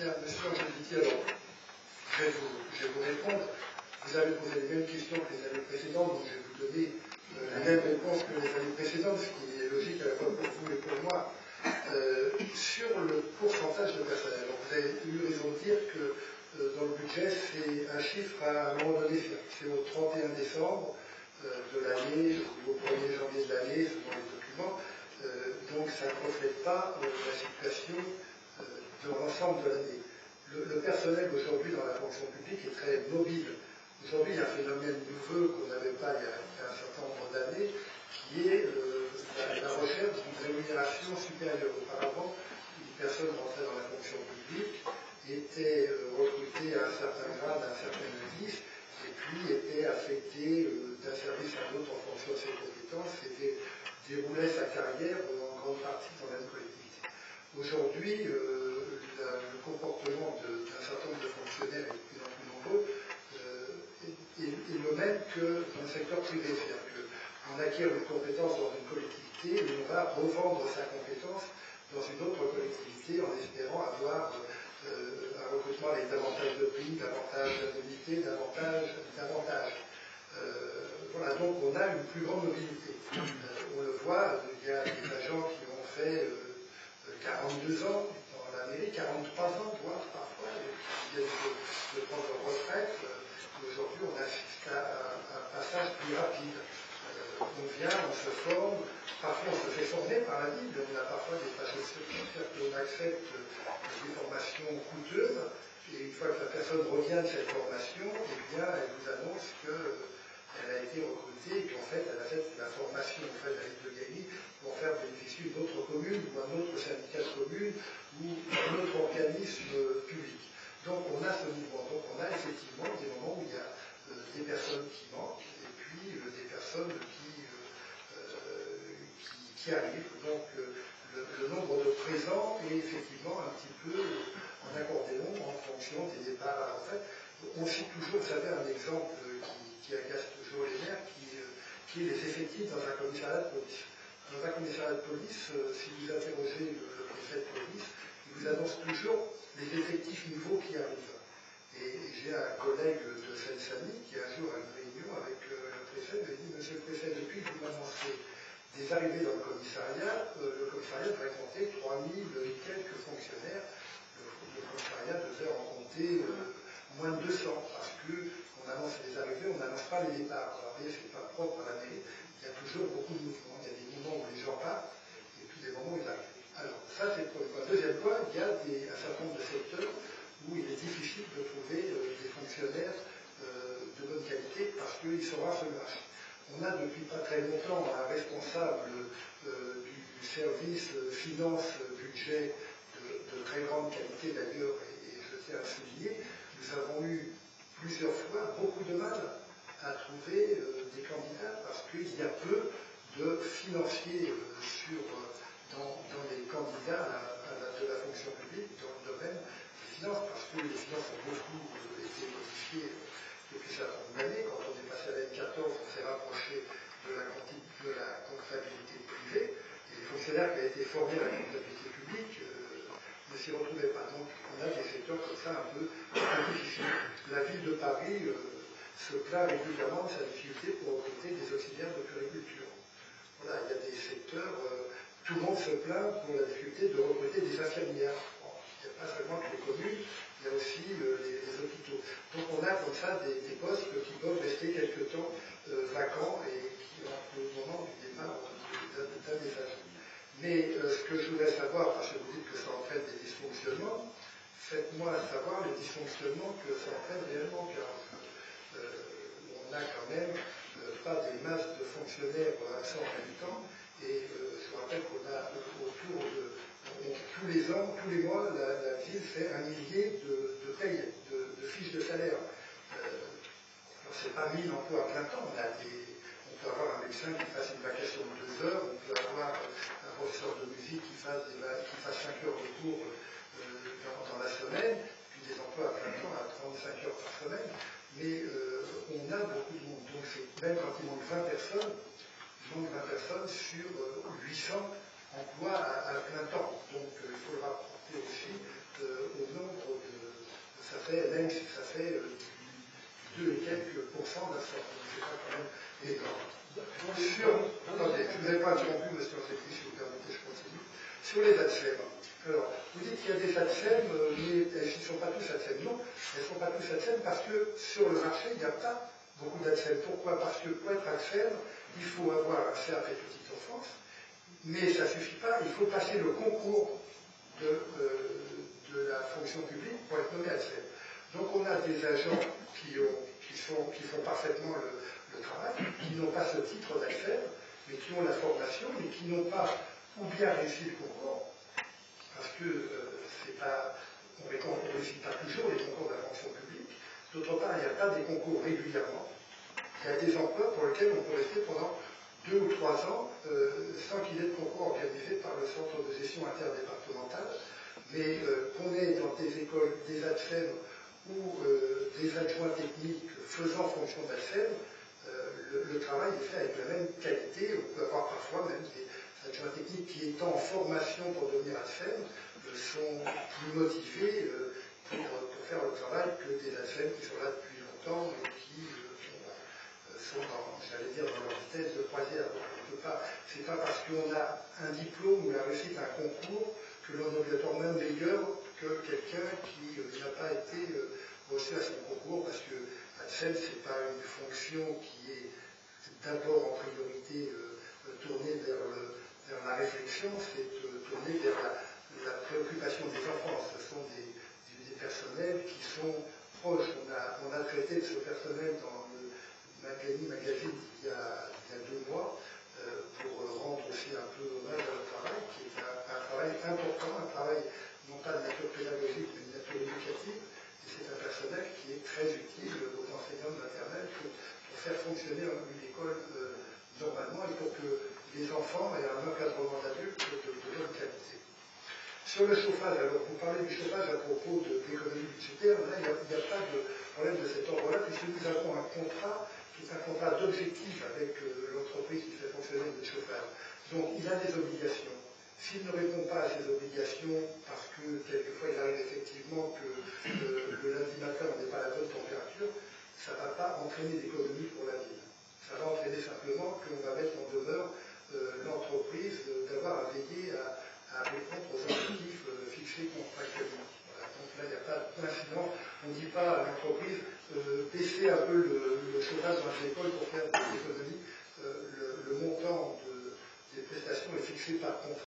Bien, monsieur Angelique, alors, je vais vous répondre. Vous avez posé les mêmes questions que les années précédentes, donc je vais vous donner la même réponse que les années précédentes, ce qui est logique à la fois pour vous et pour moi. Sur le pourcentage de personnel, alors vous avez eu raison de dire que dans le budget, c'est un chiffre à un moment donné, c'est au 31 décembre de l'année ou au 1er janvier de l'année, selon les documents, donc ça ne reflète pas la situation de l'ensemble de l'année. Le personnel aujourd'hui dans la fonction publique est très mobile. Aujourd'hui, il y a un phénomène nouveau qu'on n'avait pas il y a un certain nombre d'années, qui est la recherche d'une rémunération supérieure. Auparavant, une personne rentrée dans la fonction publique était recrutée à un certain grade, à un certain indice, et puis était affectée d'un service à l'autre en fonction de ses compétences, et déroulait sa carrière en grande partie dans la même collectivité. Aujourd'hui, le comportement d'un certain nombre de fonctionnaires est de plus en plus nombreux, est le même que dans le secteur privé. C'est-à-dire qu'on acquiert une compétence dans une collectivité et on va revendre sa compétence dans une autre collectivité en espérant avoir un recrutement avec davantage de prix, davantage d'indemnités, davantage. Voilà, donc on a une plus grande mobilité. On le voit, il y a des agents qui ont fait 42 ans dans la mairie, 43 ans, voire parfois, qui viennent de prendre leur retraite. Aujourd'hui, on assiste à un passage plus rapide. On vient, on se forme, parfois on se fait former par la ville, on a parfois des passages secrets, on accepte des formations coûteuses, et une fois que la personne revient de cette formation, eh bien, elle vous annonce qu'elle a été recrutée et qu'en fait, elle a fait la formation en fait, à l'île de Gailly pour faire bénéficier une autre commune ou un autre syndicat de commune ou un autre organisme public. Donc on a ce mouvement, donc on a effectivement des moments où il y a des personnes qui manquent et puis des personnes qui arrivent. Donc le nombre de présents est effectivement un petit peu en accordéon en fonction des départs à la retraite. On cite toujours, vous savez, un exemple qui agace toujours les maires, qui est les effectifs dans un commissariat de police. Dans un commissariat de police, si vous interrogez le préfet de police, il vous annonce toujours les effectifs nouveaux qui arrivent. Et j'ai un collègue de Seine-Saint-Denis qui un jour a une réunion avec le préfet, me dit, monsieur le préfet, depuis que vous m'annoncez des arrivées dans le commissariat devrait compter 3000 et quelques fonctionnaires. Le commissariat devait en compter moins de 200 parce qu'on annonce les arrivées, on n'annonce pas les départs. Alors, vous voyez, c'est pas propre à la mairie, il y a toujours beaucoup de mouvements. Il y a des moments où les gens partent et puis des moments où ils arrivent. Alors, ça, c'est le premier point. Deuxième point, il y a un certain nombre de secteurs où il est difficile de trouver des fonctionnaires de bonne qualité parce qu'ils sont rares sur le marché. On a depuis pas très longtemps un responsable du service finance budget de très grande qualité d'ailleurs, et je tiens à le souligner. Nous avons eu plusieurs fois beaucoup de mal à trouver des candidats parce qu'il y a peu de financiers dans les candidats de la fonction publique dans le domaine des finances, parce que les finances ont beaucoup été modifiées depuis certaines années. Quand on est passé à l'N14, on s'est rapproché de la comptabilité privée, et les fonctionnaires qui ont été formés à la comptabilité publique ne s'y retrouvaient pas. Donc on a des secteurs comme ça un peu difficiles. La ville de Paris se plaint régulièrement de sa difficulté pour recruter des auxiliaires de puriculture. Voilà, il y a des secteurs, tout le monde se plaint pour la difficulté de recruter des infirmières. Bon, il n'y a pas seulement que les communes, il y a aussi les hôpitaux. Donc on a comme ça des postes qui peuvent rester quelque temps vacants et qui, au moment du départ d'un des agents. Mais ce que je voudrais savoir, parce que vous dites que ça entraîne des dysfonctionnements, faites-moi savoir les dysfonctionnements que ça entraîne réellement, car on n'a quand même pas des masses de fonctionnaires à 100 habitants, et je vous rappelle qu'on a autour de tous les ans, tous les mois, la ville fait 1 millier de payes, de fiches de salaire. Alors c'est pas 1000 emplois à plein temps, on peut avoir un médecin qui fasse une vacation de 2 heures, on peut avoir un professeur de musique qui fasse 5 heures de cours dans la semaine, puis des emplois à plein temps à 35 heures par semaine, mais on a beaucoup de monde. Donc c'est même quand il manque 20 personnes, sur 800 emplois à plein temps. Donc il faut le rapporter aussi au nombre quelques pourcents de la somme. Donc c'est pas quand même énorme. Attendez, je ne vous avais pas interrompu, monsieur Ancetti, si vous permettez, je continue. Sur les ATSEM. Alors, vous dites qu'il y a des ATSEM, mais elles ne sont pas tous ATSEM. Non, elles ne sont pas tous ATSEM parce que sur le marché, il n'y a pas beaucoup d'ATSEM. Pourquoi? Parce que pour être ATSEM, il faut avoir un CAP petite enfance, mais ça ne suffit pas, il faut passer le concours de la fonction publique pour être nommé ATSEM. Donc on a des agents qui font parfaitement le travail, qui n'ont pas ce titre d'ATSEM, mais qui ont la formation, mais qui n'ont pas ou bien réussi le concours, parce que on ne réussit pas toujours les concours de la fonction publique. D'autre part, il n'y a pas des concours régulièrement. Il y a des emplois pour lesquels on peut rester pendant 2 ou 3 ans sans qu'il y ait de concours organisé par le centre de gestion interdépartemental, mais qu'on ait dans des écoles des ATSEM ou des adjoints techniques faisant fonction d'ATSEM, le travail est fait avec la même qualité. On peut avoir parfois même des adjoints techniques qui, étant en formation pour devenir ATSEM, sont plus motivés pour faire le travail que des ATSEM qui sont là depuis longtemps et qui sont j'allais dire, dans leur vitesse de croisière. C'est pas parce qu'on a un diplôme ou la réussite à un concours que l'on est obligatoirement meilleur que quelqu'un qui n'a pas été reçu à son concours, parce que ATSEM, ce n'est pas une fonction qui est d'abord en priorité tournée vers la réflexion, c'est tournée vers la préoccupation des enfants. Ce sont des personnels qui sont proches. On a traité de ce personnel dans le magazine il y a 2 mois pour rendre aussi un peu hommage à leur travail, qui est un travail important, un travail non pas de nature pédagogique mais de nature éducative, et c'est un personnel qui est très utile aux enseignants de maternelle pour faire fonctionner une école normalement et pour que les enfants aient un encadrement d'adultes de bonne qualité. Sur le chauffage, alors vous parlez du chauffage à propos d'économie budgétaire, là il n'y a pas de problème de cet ordre-là, puisque nous avons un contrat qui est un contrat d'objectif avec l'entreprise qui fait fonctionner le chauffage. Donc il a des obligations. S'il ne répond pas à ces obligations, parce que quelquefois il arrive effectivement que le lundi matin on n'est pas à la bonne température, ça ne va pas entraîner d'économie pour la ville. Ça va entraîner simplement qu'on va mettre en demeure l'entreprise d'avoir à veiller à répondre aux objectifs fixés contractuellement. Voilà. Donc là, il n'y a pas d'incidence. On ne dit pas à l'entreprise baisser un peu le chauffage dans les écoles pour faire des économies. Le montant des prestations est fixé par contrat.